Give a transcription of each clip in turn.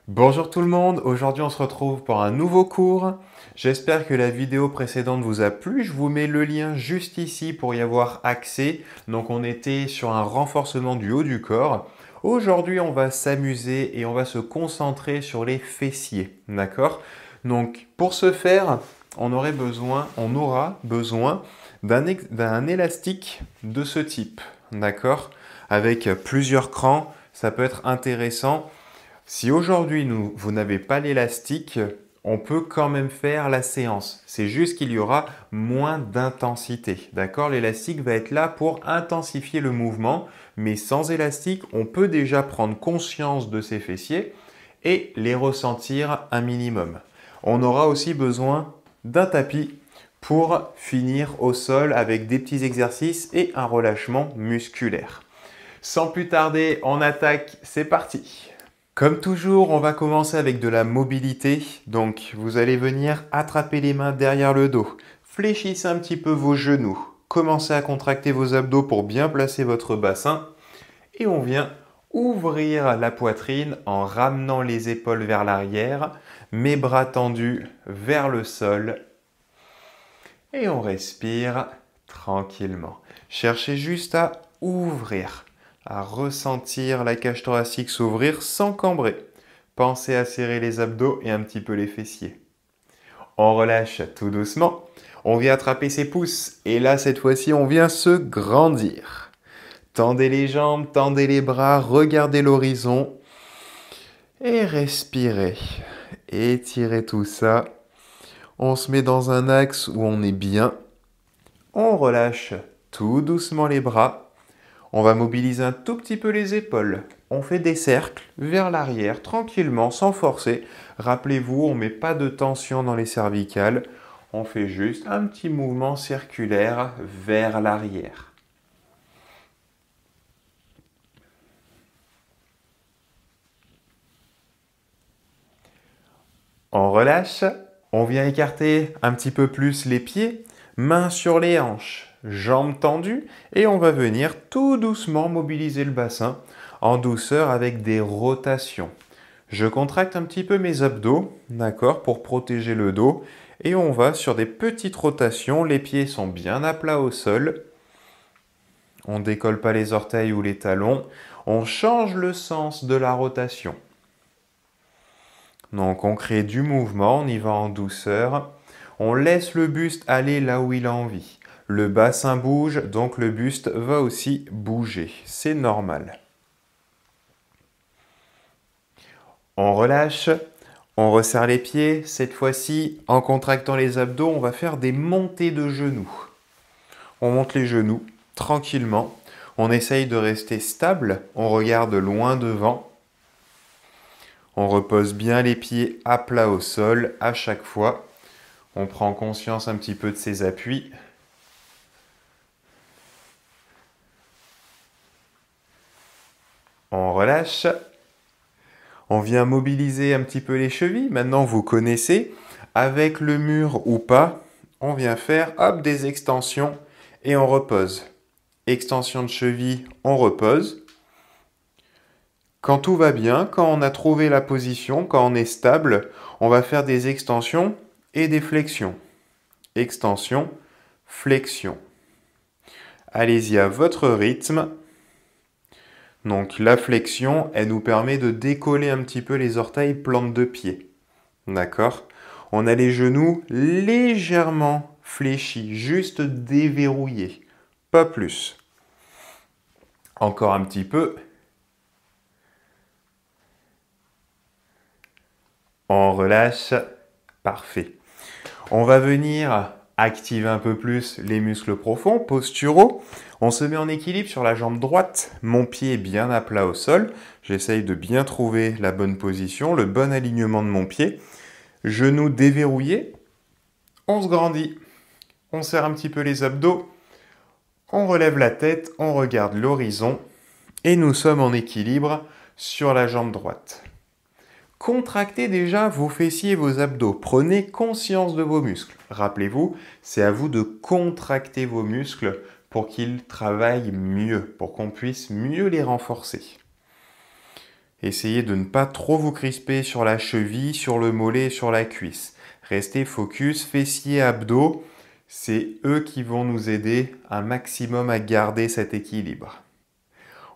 Bonjour tout le monde, aujourd'hui on se retrouve pour un nouveau cours. J'espère que la vidéo précédente vous a plu. Je vous mets le lien juste ici pour y avoir accès. Donc on était sur un renforcement du haut du corps. Aujourd'hui on va s'amuser et on va se concentrer sur les fessiers. D'accord? Donc pour ce faire, on aura besoin d'un élastique de ce type. D'accord? Avec plusieurs crans, ça peut être intéressant. Si aujourd'hui vous n'avez pas l'élastique, on peut quand même faire la séance. C'est juste qu'il y aura moins d'intensité. D'accord? L'élastique va être là pour intensifier le mouvement, mais sans élastique, on peut déjà prendre conscience de ses fessiers et les ressentir un minimum. On aura aussi besoin d'un tapis pour finir au sol avec des petits exercices et un relâchement musculaire. Sans plus tarder, on attaque, c'est parti! Comme toujours, on va commencer avec de la mobilité. Donc, vous allez venir attraper les mains derrière le dos. Fléchissez un petit peu vos genoux. Commencez à contracter vos abdos pour bien placer votre bassin. Et on vient ouvrir la poitrine en ramenant les épaules vers l'arrière, mes bras tendus vers le sol. Et on respire tranquillement. Cherchez juste à ouvrir, à ressentir la cage thoracique s'ouvrir sans cambrer. Pensez à serrer les abdos et un petit peu les fessiers. On relâche tout doucement. On vient attraper ses pouces. Et là, cette fois-ci, on vient se grandir. Tendez les jambes, tendez les bras, regardez l'horizon. Et respirez. Étirez tout ça. On se met dans un axe où on est bien. On relâche tout doucement les bras. On va mobiliser un tout petit peu les épaules. On fait des cercles vers l'arrière, tranquillement, sans forcer. Rappelez-vous, on ne met pas de tension dans les cervicales. On fait juste un petit mouvement circulaire vers l'arrière. On relâche. On vient écarter un petit peu plus les pieds, mains sur les hanches, jambes tendues, et on va venir tout doucement mobiliser le bassin en douceur avec des rotations. Je contracte un petit peu mes abdos, d'accord, pour protéger le dos, et on va sur des petites rotations. Les pieds sont bien à plat au sol. On ne décolle pas les orteils ou les talons. On change le sens de la rotation. Donc on crée du mouvement, on y va en douceur. On laisse le buste aller là où il a envie. Le bassin bouge, donc le buste va aussi bouger. C'est normal. On relâche, on resserre les pieds. Cette fois-ci, en contractant les abdos, on va faire des montées de genoux. On monte les genoux tranquillement. On essaye de rester stable. On regarde loin devant. On repose bien les pieds à plat au sol à chaque fois. On prend conscience un petit peu de ses appuis. On relâche. On vient mobiliser un petit peu les chevilles. Maintenant, vous connaissez. Avec le mur ou pas, on vient faire hop, des extensions et on repose. Extension de cheville, on repose. Quand tout va bien, quand on a trouvé la position, quand on est stable, on va faire des extensions et des flexions. Extension, flexion. Allez-y à votre rythme. Donc la flexion, elle nous permet de décoller un petit peu les orteils plante de pied. D'accord? On a les genoux légèrement fléchis, juste déverrouillés. Pas plus. Encore un petit peu. On relâche. Parfait. On va venir activer un peu plus les muscles profonds, posturaux. On se met en équilibre sur la jambe droite. Mon pied est bien à plat au sol. J'essaye de bien trouver la bonne position, le bon alignement de mon pied. Genoux déverrouillés. On se grandit. On serre un petit peu les abdos. On relève la tête, on regarde l'horizon. Et nous sommes en équilibre sur la jambe droite. Contractez déjà vos fessiers et vos abdos. Prenez conscience de vos muscles. Rappelez-vous, c'est à vous de contracter vos muscles pour qu'ils travaillent mieux, pour qu'on puisse mieux les renforcer. Essayez de ne pas trop vous crisper sur la cheville, sur le mollet et sur la cuisse. Restez focus, fessiers, abdos. C'est eux qui vont nous aider un maximum à garder cet équilibre.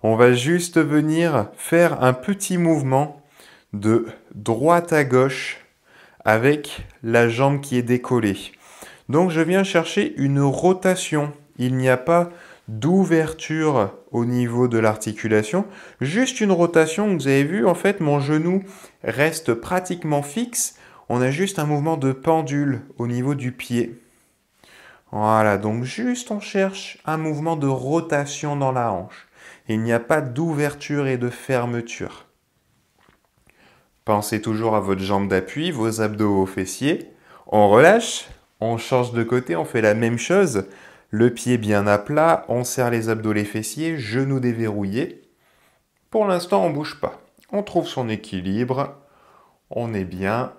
On va juste venir faire un petit mouvement de droite à gauche avec la jambe qui est décollée. Donc je viens chercher une rotation. Il n'y a pas d'ouverture au niveau de l'articulation, juste une rotation. Vous avez vu, en fait, mon genou reste pratiquement fixe. On a juste un mouvement de pendule au niveau du pied. Voilà, donc juste on cherche un mouvement de rotation dans la hanche. Il n'y a pas d'ouverture et de fermeture. Pensez toujours à votre jambe d'appui, vos abdos aux fessiers. On relâche, on change de côté, on fait la même chose. Le pied bien à plat, on serre les abdos, les fessiers, genoux déverrouillés. Pour l'instant, on ne bouge pas. On trouve son équilibre, on est bien.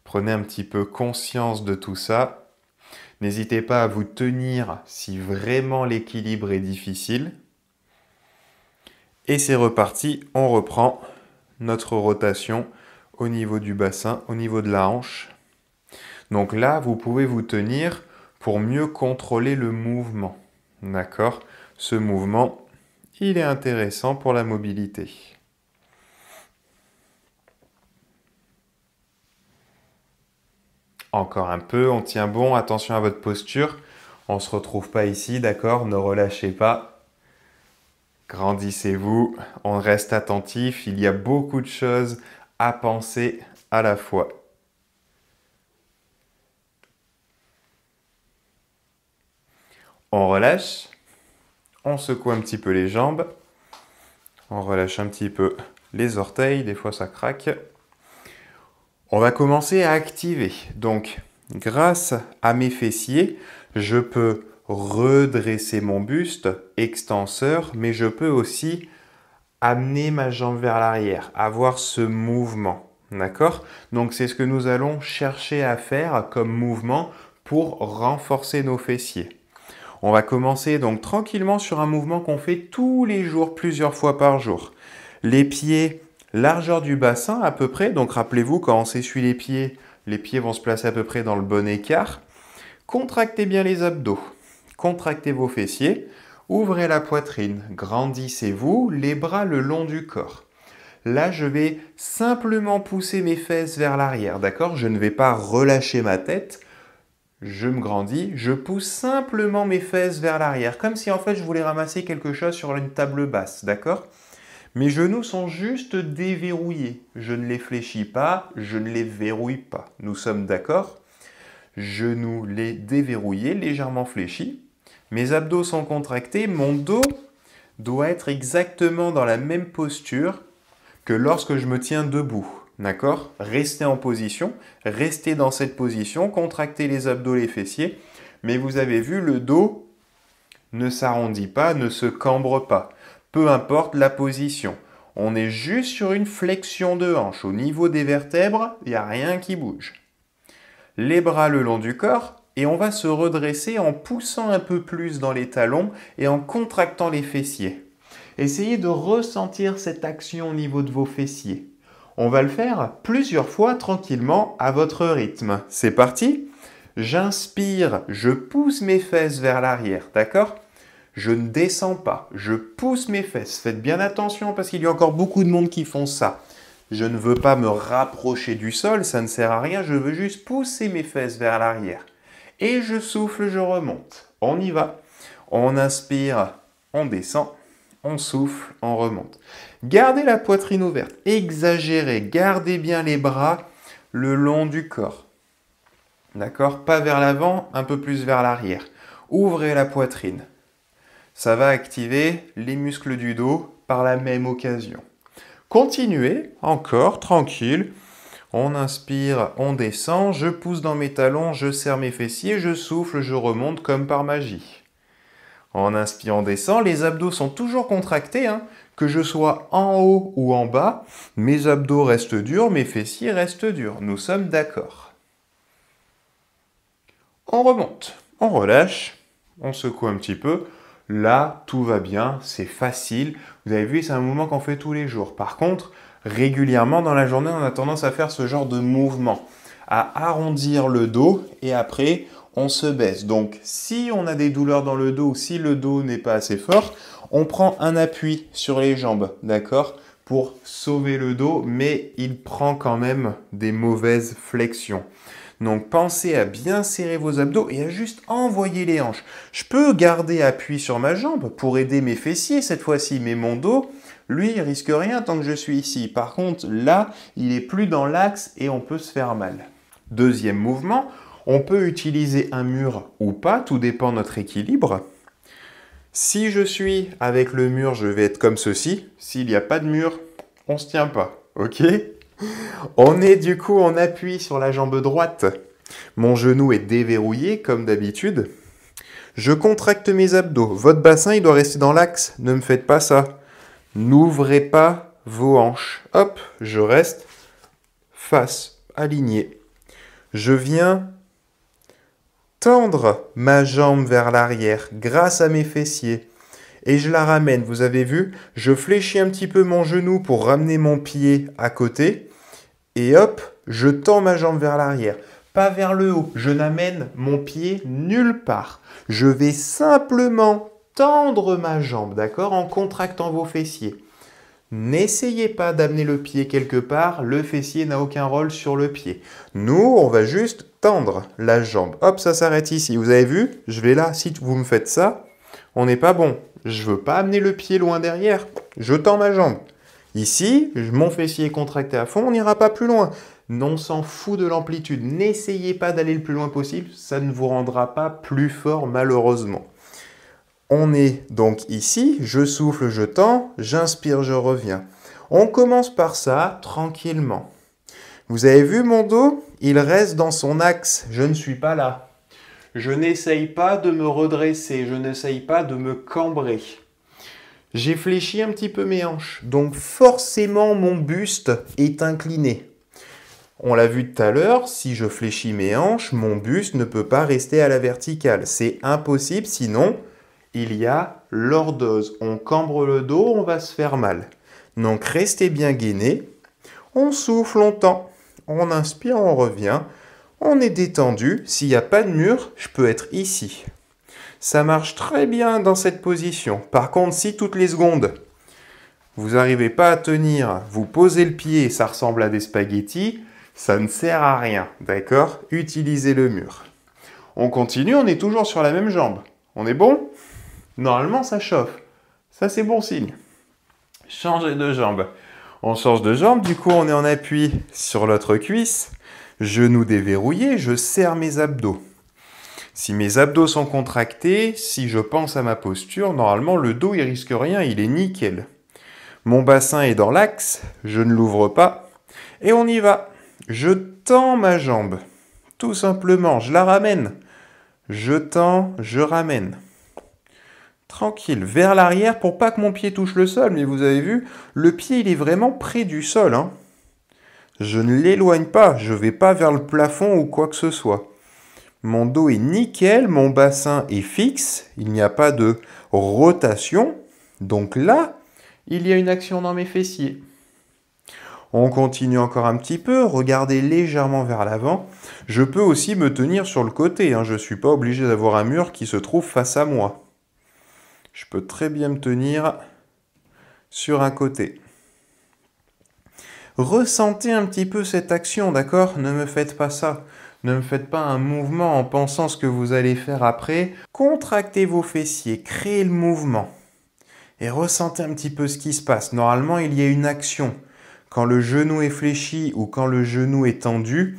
Prenez un petit peu conscience de tout ça. N'hésitez pas à vous tenir si vraiment l'équilibre est difficile. Et c'est reparti, on reprend notre rotation au niveau du bassin, au niveau de la hanche. Donc là, vous pouvez vous tenir pour mieux contrôler le mouvement. D'accord? Ce mouvement, il est intéressant pour la mobilité. Encore un peu, on tient bon, attention à votre posture. On ne se retrouve pas ici, d'accord? Ne relâchez pas. Grandissez-vous, on reste attentif, il y a beaucoup de choses à penser à la fois. On relâche, on secoue un petit peu les jambes, on relâche un petit peu les orteils, des fois ça craque. On va commencer à activer. Donc, grâce à mes fessiers, je peux redresser mon buste, extenseur, mais je peux aussi amener ma jambe vers l'arrière, avoir ce mouvement. D'accord? Donc, c'est ce que nous allons chercher à faire comme mouvement pour renforcer nos fessiers. On va commencer donc tranquillement sur un mouvement qu'on fait tous les jours, plusieurs fois par jour. Les pieds, largeur du bassin à peu près. Donc rappelez-vous, quand on s'essuie les pieds vont se placer à peu près dans le bon écart. Contractez bien les abdos. Contractez vos fessiers. Ouvrez la poitrine. Grandissez-vous, les bras le long du corps. Là, je vais simplement pousser mes fesses vers l'arrière, d'accord? Je ne vais pas relâcher ma tête. Je me grandis, je pousse simplement mes fesses vers l'arrière, comme si en fait je voulais ramasser quelque chose sur une table basse, d'accord? Mes genoux sont juste déverrouillés. Je ne les fléchis pas, je ne les verrouille pas. Nous sommes d'accord? Genoux les déverrouillés, légèrement fléchis. Mes abdos sont contractés, mon dos doit être exactement dans la même posture que lorsque je me tiens debout. D'accord? Restez en position, restez dans cette position, contractez les abdos, les fessiers. Mais vous avez vu, le dos ne s'arrondit pas, ne se cambre pas. Peu importe la position. On est juste sur une flexion de hanche. Au niveau des vertèbres, il n'y a rien qui bouge. Les bras le long du corps et on va se redresser en poussant un peu plus dans les talons et en contractant les fessiers. Essayez de ressentir cette action au niveau de vos fessiers. On va le faire plusieurs fois tranquillement à votre rythme. C'est parti? J'inspire, je pousse mes fesses vers l'arrière, d'accord? Je ne descends pas, je pousse mes fesses. Faites bien attention parce qu'il y a encore beaucoup de monde qui font ça. Je ne veux pas me rapprocher du sol, ça ne sert à rien, je veux juste pousser mes fesses vers l'arrière. Et je souffle, je remonte. On y va. On inspire, on descend. On souffle, on remonte. Gardez la poitrine ouverte, exagérez, gardez bien les bras le long du corps. D'accord? Pas vers l'avant, un peu plus vers l'arrière. Ouvrez la poitrine. Ça va activer les muscles du dos par la même occasion. Continuez, encore, tranquille. On inspire, on descend, je pousse dans mes talons, je serre mes fessiers, je souffle, je remonte comme par magie. En inspirant, on descend, les abdos sont toujours contractés, hein. Que je sois en haut ou en bas, mes abdos restent durs, mes fessiers restent durs. Nous sommes d'accord. On remonte, on relâche, on secoue un petit peu. Là, tout va bien, c'est facile. Vous avez vu, c'est un mouvement qu'on fait tous les jours. Par contre, régulièrement dans la journée, on a tendance à faire ce genre de mouvement, à arrondir le dos et après, on se baisse. Donc, si on a des douleurs dans le dos ou si le dos n'est pas assez fort, on prend un appui sur les jambes, d'accord, pour sauver le dos, mais il prend quand même des mauvaises flexions. Donc pensez à bien serrer vos abdos et à juste envoyer les hanches. Je peux garder appui sur ma jambe pour aider mes fessiers cette fois-ci, mais mon dos, lui, il risque rien tant que je suis ici. Par contre, là, il est plus dans l'axe et on peut se faire mal. Deuxième mouvement, on peut utiliser un mur ou pas, tout dépend de notre équilibre. Si je suis avec le mur, je vais être comme ceci. S'il n'y a pas de mur, on ne se tient pas, ok ? On est du coup en appui sur la jambe droite. Mon genou est déverrouillé comme d'habitude. Je contracte mes abdos. Votre bassin, il doit rester dans l'axe. Ne me faites pas ça. N'ouvrez pas vos hanches. Hop, je reste face, aligné. Je viens tendre ma jambe vers l'arrière grâce à mes fessiers. Et je la ramène. Vous avez vu, je fléchis un petit peu mon genou pour ramener mon pied à côté. Et hop, je tends ma jambe vers l'arrière, pas vers le haut. Je n'amène mon pied nulle part. Je vais simplement tendre ma jambe, d'accord, en contractant vos fessiers. N'essayez pas d'amener le pied quelque part, le fessier n'a aucun rôle sur le pied. Nous, on va juste tendre la jambe. Hop, ça s'arrête ici. Vous avez vu, je vais là, si vous me faites ça, on n'est pas bon. Je ne veux pas amener le pied loin derrière, je tends ma jambe. Ici, mon fessier est contracté à fond, on n'ira pas plus loin. On s'en fout de l'amplitude. N'essayez pas d'aller le plus loin possible, ça ne vous rendra pas plus fort malheureusement. On est donc ici, je souffle, je tends, j'inspire, je reviens. On commence par ça, tranquillement. Vous avez vu mon dos? Il reste dans son axe, je ne suis pas là. Je n'essaye pas de me redresser, je n'essaye pas de me cambrer. J'ai fléchi un petit peu mes hanches, donc forcément mon buste est incliné. On l'a vu tout à l'heure, si je fléchis mes hanches, mon buste ne peut pas rester à la verticale. C'est impossible, sinon il y a lordose. On cambre le dos, on va se faire mal. Donc restez bien gainé, on souffle longtemps, on inspire, on revient, on est détendu. S'il n'y a pas de mur, je peux être ici. Ça marche très bien dans cette position. Par contre, si toutes les secondes, vous n'arrivez pas à tenir, vous posez le pied, ça ressemble à des spaghettis, ça ne sert à rien, d'accord? Utilisez le mur. On continue, on est toujours sur la même jambe. On est bon? Normalement, ça chauffe. Ça, c'est bon signe. Changez de jambe. On change de jambe, du coup, on est en appui sur l'autre cuisse. Genou déverrouillé, je serre mes abdos. Si mes abdos sont contractés, si je pense à ma posture, normalement le dos il risque rien, il est nickel. Mon bassin est dans l'axe, je ne l'ouvre pas, et on y va. Je tends ma jambe, tout simplement, je la ramène. Je tends, je ramène. Tranquille, vers l'arrière pour pas que mon pied touche le sol, mais vous avez vu, le pied il est vraiment près du sol. Je ne l'éloigne pas, je ne vais pas vers le plafond ou quoi que ce soit. Mon dos est nickel, mon bassin est fixe, il n'y a pas de rotation. Donc là, il y a une action dans mes fessiers. On continue encore un petit peu, regardez légèrement vers l'avant. Je peux aussi me tenir sur le côté, je ne suis pas obligé d'avoir un mur qui se trouve face à moi. Je peux très bien me tenir sur un côté. Ressentez un petit peu cette action, d'accord? Ne me faites pas ça. Ne me faites pas un mouvement en pensant ce que vous allez faire après. Contractez vos fessiers, créez le mouvement. Et ressentez un petit peu ce qui se passe. Normalement, il y a une action. Quand le genou est fléchi ou quand le genou est tendu,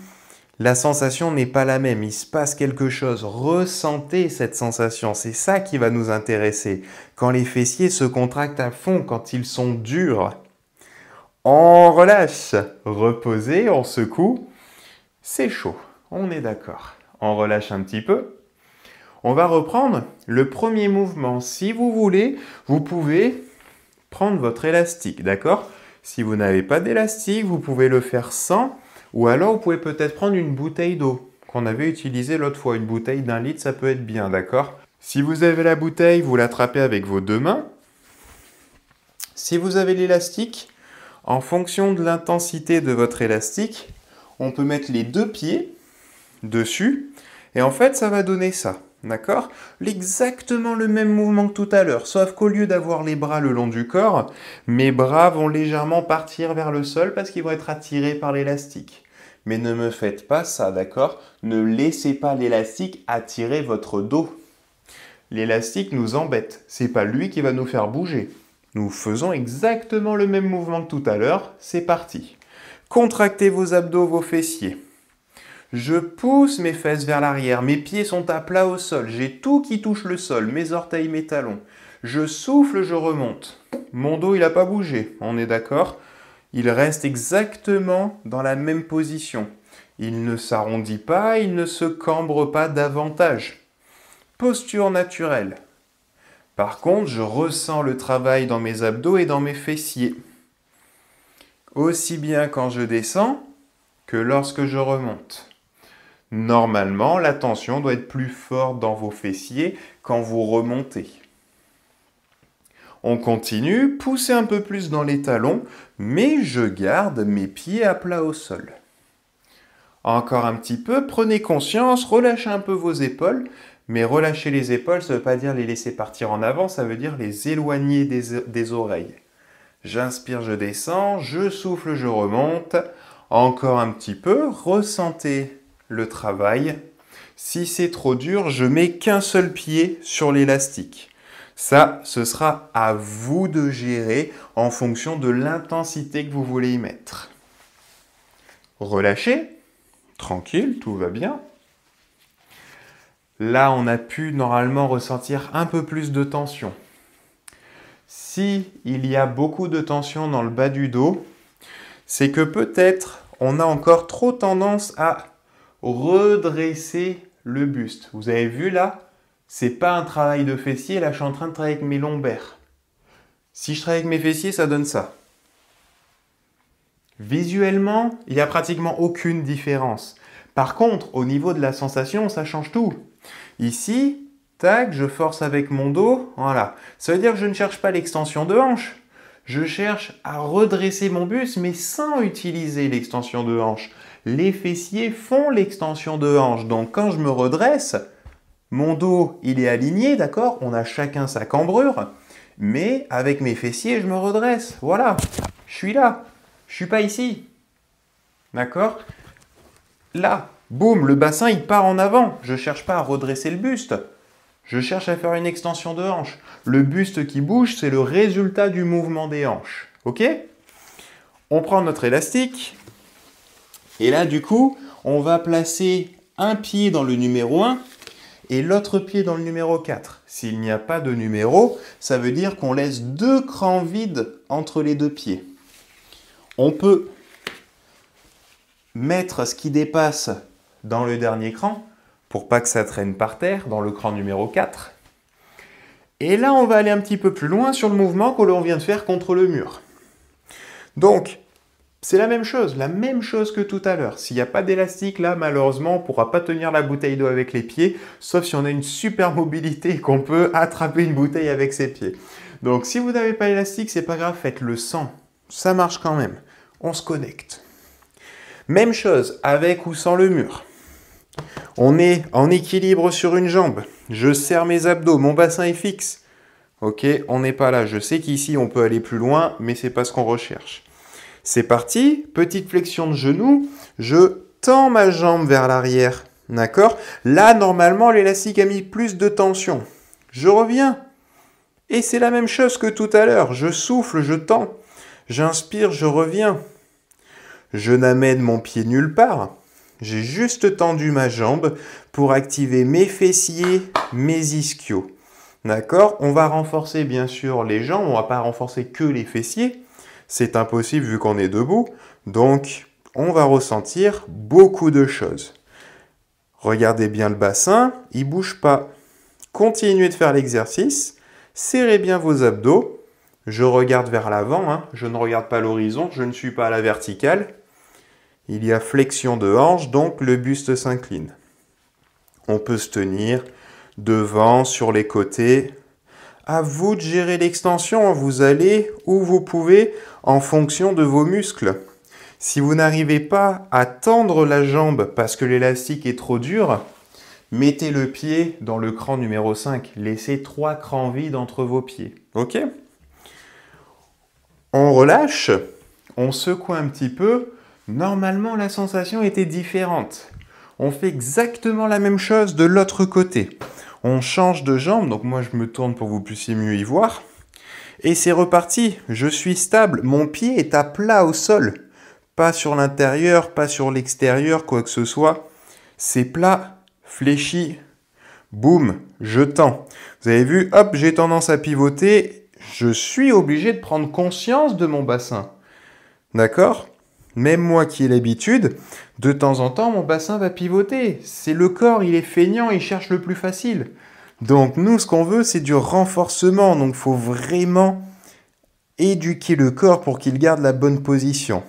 la sensation n'est pas la même. Il se passe quelque chose. Ressentez cette sensation. C'est ça qui va nous intéresser. Quand les fessiers se contractent à fond, quand ils sont durs. On relâche. Reposez, on secoue. C'est chaud. On est d'accord. On relâche un petit peu. On va reprendre le premier mouvement. Si vous voulez, vous pouvez prendre votre élastique, d'accord? Si vous n'avez pas d'élastique, vous pouvez le faire sans, ou alors vous pouvez peut-être prendre une bouteille d'eau qu'on avait utilisée l'autre fois. Une bouteille d'1 litre, ça peut être bien, d'accord? Si vous avez la bouteille, vous l'attrapez avec vos deux mains. Si vous avez l'élastique, en fonction de l'intensité de votre élastique, on peut mettre les deux pieds dessus et en fait ça va donner ça, d'accord? Exactement le même mouvement que tout à l'heure, sauf qu'au lieu d'avoir les bras le long du corps, mes bras vont légèrement partir vers le sol parce qu'ils vont être attirés par l'élastique. Mais ne me faites pas ça, d'accord? Ne laissez pas l'élastique attirer votre dos. L'élastique nous embête, c'est pas lui qui va nous faire bouger. Nous faisons exactement le même mouvement que tout à l'heure, c'est parti. Contractez vos abdos, vos fessiers. Je pousse mes fesses vers l'arrière, mes pieds sont à plat au sol, j'ai tout qui touche le sol, mes orteils, mes talons. Je souffle, je remonte. Mon dos, il n'a pas bougé, on est d'accord? Il reste exactement dans la même position. Il ne s'arrondit pas, il ne se cambre pas davantage. Posture naturelle. Par contre, je ressens le travail dans mes abdos et dans mes fessiers. Aussi bien quand je descends que lorsque je remonte. Normalement, la tension doit être plus forte dans vos fessiers quand vous remontez. On continue, poussez un peu plus dans les talons, mais je garde mes pieds à plat au sol. Encore un petit peu, prenez conscience, relâchez un peu vos épaules. Mais relâcher les épaules, ça ne veut pas dire les laisser partir en avant, ça veut dire les éloigner des oreilles. J'inspire, je descends, je souffle, je remonte. Encore un petit peu, ressentez le travail. Si c'est trop dur, je mets qu'un seul pied sur l'élastique. Ça, ce sera à vous de gérer en fonction de l'intensité que vous voulez y mettre. Relâchez, tranquille, tout va bien. Là, on a pu normalement ressentir un peu plus de tension. Si il y a beaucoup de tension dans le bas du dos, c'est que peut-être on a encore trop tendance à redresser le buste. Vous avez vu là, c'est pas un travail de fessier, là je suis en train de travailler avec mes lombaires. Si je travaille avec mes fessiers, ça donne ça. Visuellement, il n'y a pratiquement aucune différence. Par contre, au niveau de la sensation, ça change tout. Ici, tac, je force avec mon dos, voilà. Ça veut dire que je ne cherche pas l'extension de hanche. Je cherche à redresser mon buste, mais sans utiliser l'extension de hanche. Les fessiers font l'extension de hanche, donc quand je me redresse, mon dos, il est aligné, d'accord? On a chacun sa cambrure, mais avec mes fessiers, je me redresse. Voilà, je suis là, je suis pas ici. D'accord? Là. Boum, le bassin il part en avant. Je ne cherche pas à redresser le buste. Je cherche à faire une extension de hanche. Le buste qui bouge, c'est le résultat du mouvement des hanches. Ok? On prend notre élastique. Et là, du coup, on va placer un pied dans le numéro 1 et l'autre pied dans le numéro 4. S'il n'y a pas de numéro, ça veut dire qu'on laisse 2 crans vides entre les deux pieds. On peut mettre ce qui dépasse dans le dernier cran, pour pas que ça traîne par terre, dans le cran numéro 4. Et là, on va aller un petit peu plus loin sur le mouvement que l'on vient de faire contre le mur. Donc, c'est la même chose que tout à l'heure. S'il n'y a pas d'élastique, là, malheureusement, on ne pourra pas tenir la bouteille d'eau avec les pieds, sauf si on a une super mobilité et qu'on peut attraper une bouteille avec ses pieds. Donc, si vous n'avez pas d'élastique, c'est pas grave, faites-le sans. Ça marche quand même. On se connecte. Même chose, avec ou sans le mur. On est en équilibre sur une jambe. Je serre mes abdos, mon bassin est fixe. Ok, on n'est pas là. Je sais qu'ici, on peut aller plus loin, mais ce n'est pas ce qu'on recherche. C'est parti, petite flexion de genou. Je tends ma jambe vers l'arrière. D'accord? Là, normalement, l'élastique a mis plus de tension. Je reviens. Et c'est la même chose que tout à l'heure. Je souffle, je tends. J'inspire, je reviens. Je n'amène mon pied nulle part. J'ai juste tendu ma jambe pour activer mes fessiers, mes ischios. D'accord? On va renforcer bien sûr les jambes, on ne va pas renforcer que les fessiers. C'est impossible vu qu'on est debout. Donc, on va ressentir beaucoup de choses. Regardez bien le bassin, il ne bouge pas. Continuez de faire l'exercice. Serrez bien vos abdos. Je regarde vers l'avant, je ne regarde pas l'horizon, je ne suis pas à la verticale. Il y a flexion de hanche, donc le buste s'incline. On peut se tenir devant, sur les côtés. À vous de gérer l'extension, vous allez où vous pouvez en fonction de vos muscles. Si vous n'arrivez pas à tendre la jambe parce que l'élastique est trop dur, mettez le pied dans le cran numéro 5. Laissez 3 crans vides entre vos pieds. Ok? On relâche, on secoue un petit peu. Normalement, la sensation était différente. On fait exactement la même chose de l'autre côté. On change de jambe, donc moi je me tourne pour que vous puissiez mieux y voir. Et c'est reparti, je suis stable, mon pied est à plat au sol. Pas sur l'intérieur, pas sur l'extérieur, quoi que ce soit. C'est plat, fléchi, boum, je tends. Vous avez vu, hop, j'ai tendance à pivoter. Je suis obligé de prendre conscience de mon bassin. D'accord ? Même moi qui ai l'habitude, de temps en temps, mon bassin va pivoter. C'est le corps, il est feignant, il cherche le plus facile. Donc nous, ce qu'on veut, c'est du renforcement. Donc il faut vraiment éduquer le corps pour qu'il garde la bonne position.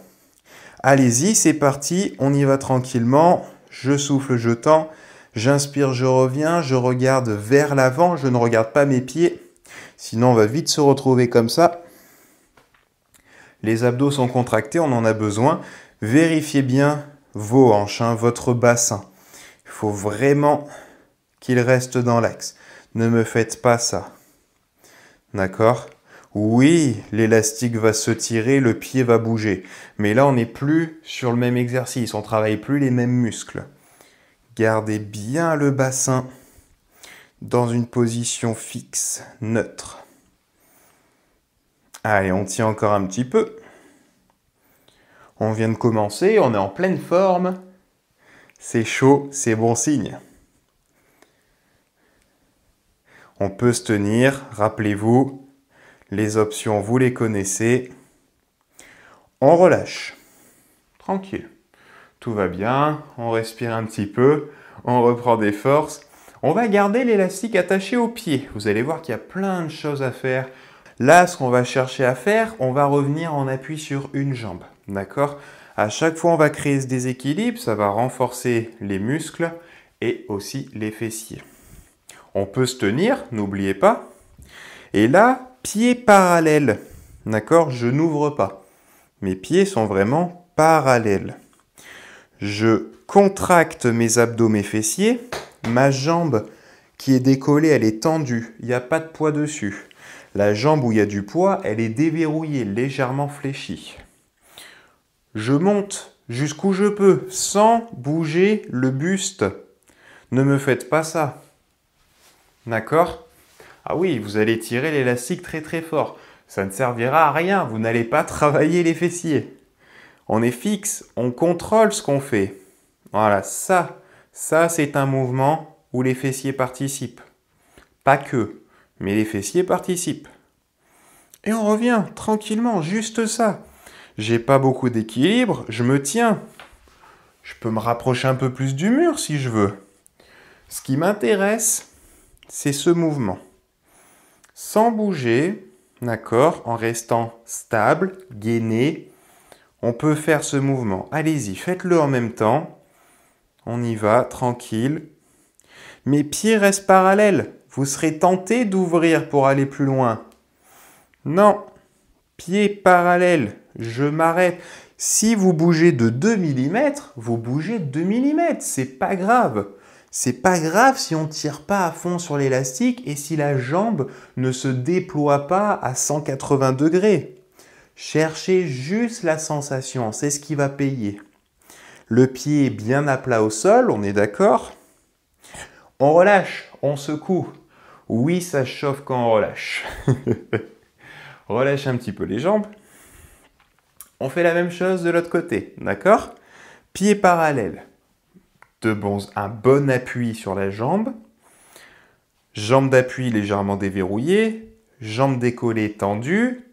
Allez-y, c'est parti, on y va tranquillement. Je souffle, je tends. J'inspire, je reviens. Je regarde vers l'avant, je ne regarde pas mes pieds. Sinon, on va vite se retrouver comme ça. Les abdos sont contractés, on en a besoin. Vérifiez bien vos hanches, votre bassin. Il faut vraiment qu'il reste dans l'axe. Ne me faites pas ça. D'accord ? Oui, l'élastique va se tirer, le pied va bouger. Mais là, on n'est plus sur le même exercice, on ne travaille plus les mêmes muscles. Gardez bien le bassin dans une position fixe, neutre. Allez, on tient encore un petit peu. On vient de commencer, on est en pleine forme. C'est chaud, c'est bon signe. On peut se tenir, rappelez-vous, les options, vous les connaissez. On relâche. Tranquille. Tout va bien, on respire un petit peu, on reprend des forces. On va garder l'élastique attaché au pied. Vous allez voir qu'il y a plein de choses à faire. Là, ce qu'on va chercher à faire, on va revenir en appui sur une jambe. D'accord ? À chaque fois, on va créer ce déséquilibre, ça va renforcer les muscles et aussi les fessiers. On peut se tenir, n'oubliez pas. Et là, pieds parallèles. D'accord ? Je n'ouvre pas. Mes pieds sont vraiment parallèles. Je contracte mes abdos, mes fessiers. Ma jambe qui est décollée, elle est tendue. Il n'y a pas de poids dessus. La jambe où il y a du poids, elle est déverrouillée, légèrement fléchie. Je monte jusqu'où je peux, sans bouger le buste. Ne me faites pas ça. D'accord ? Ah oui, vous allez tirer l'élastique très très fort. Ça ne servira à rien, vous n'allez pas travailler les fessiers. On est fixe, on contrôle ce qu'on fait. Voilà, ça c'est un mouvement où les fessiers participent. Pas que, mais les fessiers participent. Et on revient tranquillement, juste ça. J'ai pas beaucoup d'équilibre, je me tiens. Je peux me rapprocher un peu plus du mur si je veux. Ce qui m'intéresse, c'est ce mouvement. Sans bouger, d'accord, en restant stable, gainé, on peut faire ce mouvement. Allez-y, faites-le en même temps. On y va, tranquille. Mes pieds restent parallèles. Vous serez tenté d'ouvrir pour aller plus loin. Non, pieds parallèles, je m'arrête. Si vous bougez de 2 mm, vous bougez de 2 mm, c'est pas grave. C'est pas grave si on ne tire pas à fond sur l'élastique et si la jambe ne se déploie pas à 180 degrés. Cherchez juste la sensation, c'est ce qui va payer. Le pied est bien à plat au sol, on est d'accord ? On relâche, on secoue. Oui, ça chauffe quand on relâche. Relâche un petit peu les jambes. On fait la même chose de l'autre côté, d'accord ? Pieds parallèles. Un bon appui sur la jambe. Jambe d'appui légèrement déverrouillée. Jambe décollée tendue.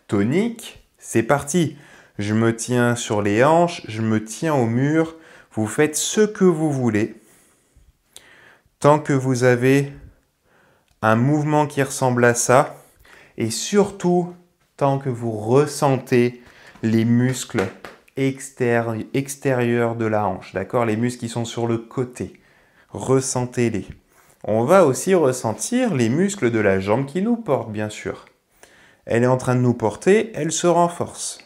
Tonique. C'est parti. Je me tiens sur les hanches, je me tiens au mur. Vous faites ce que vous voulez. Tant que vous avez un mouvement qui ressemble à ça. Et surtout, tant que vous ressentez les muscles extérieurs de la hanche. D'accord ? Les muscles qui sont sur le côté. Ressentez-les. On va aussi ressentir les muscles de la jambe qui nous portent, bien sûr. Elle est en train de nous porter, elle se renforce.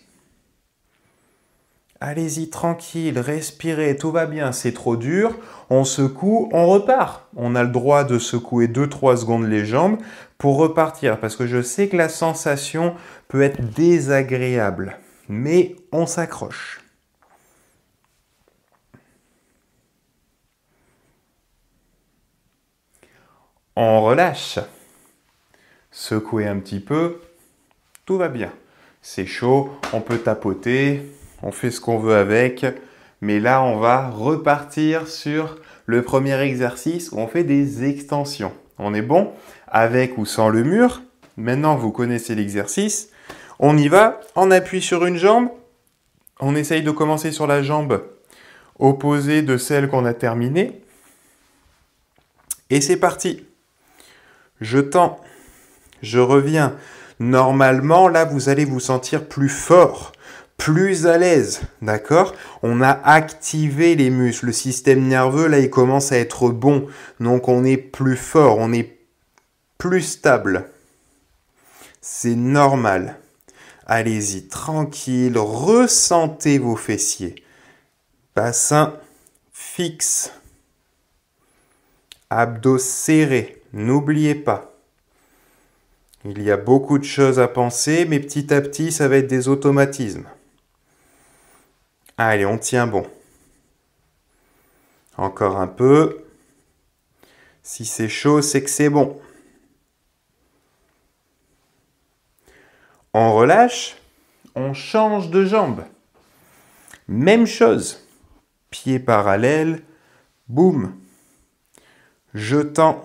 Allez-y, tranquille, respirez, tout va bien. C'est trop dur, on secoue, on repart. On a le droit de secouer 2-3 secondes les jambes pour repartir, parce que je sais que la sensation peut être désagréable, mais on s'accroche. On relâche. Secouez un petit peu, tout va bien. C'est chaud, on peut tapoter, on fait ce qu'on veut avec. Mais là, on va repartir sur le premier exercice où on fait des extensions. On est bon? Avec ou sans le mur. Maintenant, vous connaissez l'exercice. On y va, on appuie sur une jambe. On essaye de commencer sur la jambe opposée de celle qu'on a terminée. Et c'est parti. Je tends, je reviens. Normalement, là, vous allez vous sentir plus fort, plus à l'aise, d'accord? On a activé les muscles. Le système nerveux, là, il commence à être bon. Donc, on est plus fort, on est plus stable. C'est normal. Allez-y, tranquille, ressentez vos fessiers. Bassin fixe. Abdos serrés, n'oubliez pas. Il y a beaucoup de choses à penser, mais petit à petit, ça va être des automatismes. Allez, on tient bon. Encore un peu. Si c'est chaud, c'est que c'est bon. On relâche, on change de jambe. Même chose. Pied parallèle, boum. Je tends,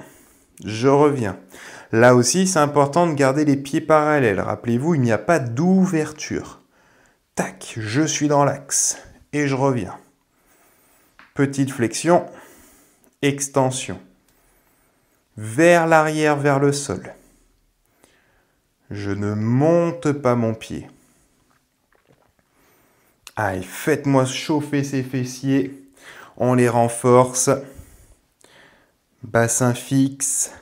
je reviens. Là aussi, c'est important de garder les pieds parallèles. Rappelez-vous, il n'y a pas d'ouverture. Tac, je suis dans l'axe et je reviens. Petite flexion, extension. Vers l'arrière, vers le sol. Je ne monte pas mon pied. Allez, faites-moi chauffer ces fessiers. On les renforce. Bassin fixe.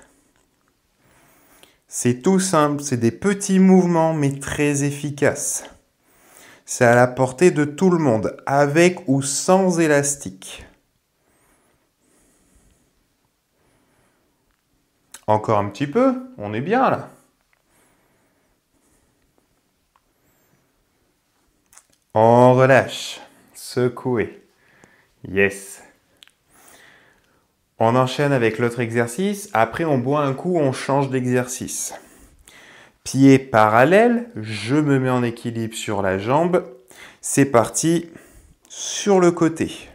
C'est tout simple, c'est des petits mouvements mais très efficaces. C'est à la portée de tout le monde, avec ou sans élastique. Encore un petit peu, on est bien là. On relâche, secouez. Yes. On enchaîne avec l'autre exercice. Après, on boit un coup, on change d'exercice. Pied parallèle, je me mets en équilibre sur la jambe. C'est parti, sur le côté.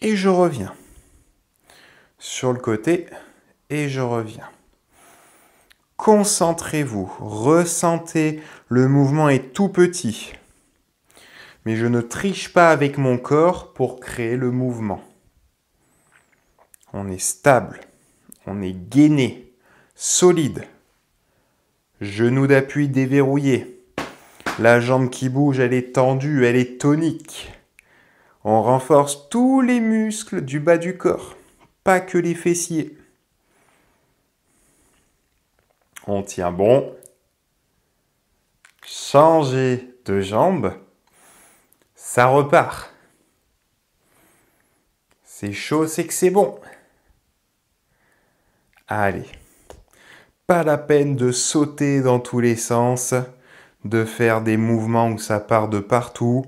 Et je reviens. Sur le côté, et je reviens. Concentrez-vous, ressentez, le mouvement est tout petit. Mais je ne triche pas avec mon corps pour créer le mouvement. On est stable, on est gainé, solide. Genou d'appui déverrouillé. La jambe qui bouge, elle est tendue, elle est tonique. On renforce tous les muscles du bas du corps, pas que les fessiers. On tient bon. Changez de jambe. Ça repart. C'est chaud, c'est que c'est bon. Allez. Pas la peine de sauter dans tous les sens, de faire des mouvements où ça part de partout.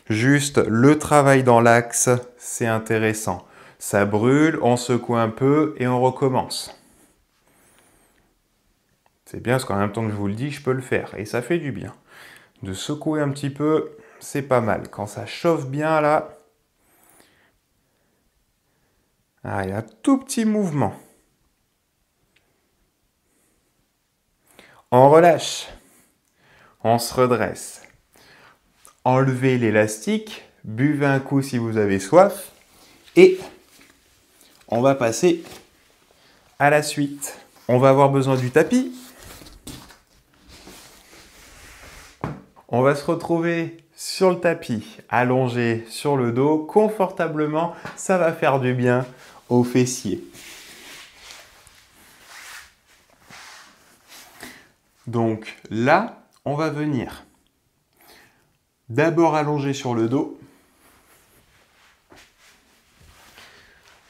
Juste le travail dans l'axe, c'est intéressant. Ça brûle, on secoue un peu et on recommence. C'est bien parce qu'en même temps que je vous le dis, je peux le faire et ça fait du bien. De secouer un petit peu, c'est pas mal. Quand ça chauffe bien là, il y a un tout petit mouvement. On relâche. On se redresse. Enlevez l'élastique. Buvez un coup si vous avez soif. Et on va passer à la suite. On va avoir besoin du tapis. On va se retrouver sur le tapis, allongé sur le dos, confortablement. Ça va faire du bien aux fessiers. Donc là, on va venir d'abord allonger sur le dos.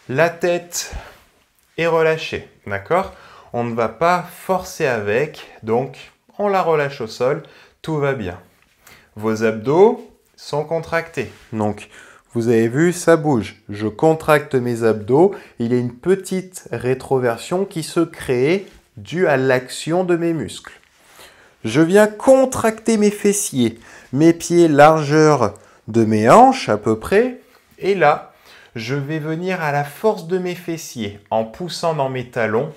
La tête est relâchée, d'accord? On ne va pas forcer avec, donc on la relâche au sol, tout va bien. Vos abdos sont contractés. Donc, vous avez vu, ça bouge. Je contracte mes abdos. Il y a une petite rétroversion qui se crée due à l'action de mes muscles. Je viens contracter mes fessiers, mes pieds largeur de mes hanches à peu près. Et là, je vais venir à la force de mes fessiers, en poussant dans mes talons,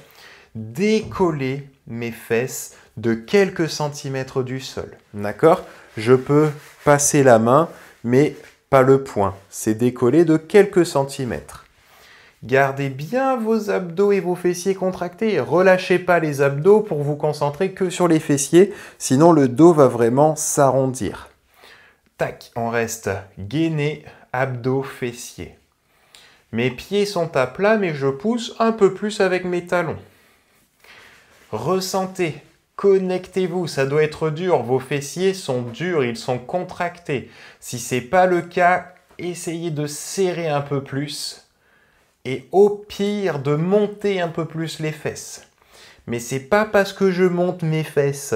décoller mes fesses de quelques centimètres du sol. D'accord? Je peux passer la main, mais pas le poing. C'est décollé de quelques centimètres. Gardez bien vos abdos et vos fessiers contractés. Relâchez pas les abdos pour vous concentrer que sur les fessiers, sinon le dos va vraiment s'arrondir. Tac, on reste gainé, abdos, fessiers. Mes pieds sont à plat, mais je pousse un peu plus avec mes talons. Ressentez, connectez-vous, ça doit être dur. Vos fessiers sont durs, ils sont contractés. Si ce n'est pas le cas, essayez de serrer un peu plus. Et au pire, de monter un peu plus les fesses. Mais ce n'est pas parce que je monte mes fesses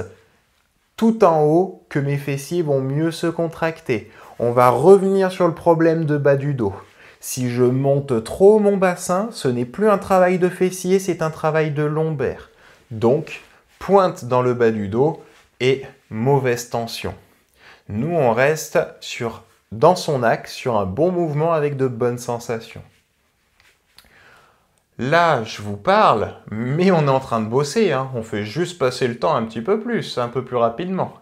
tout en haut que mes fessiers vont mieux se contracter. On va revenir sur le problème de bas du dos. Si je monte trop mon bassin, ce n'est plus un travail de fessier, c'est un travail de lombaire. Donc, pointe dans le bas du dos et mauvaise tension. Nous, on reste dans son axe, sur un bon mouvement avec de bonnes sensations. Là, je vous parle, mais on est en train de bosser. Hein. On fait juste passer le temps un petit peu plus rapidement.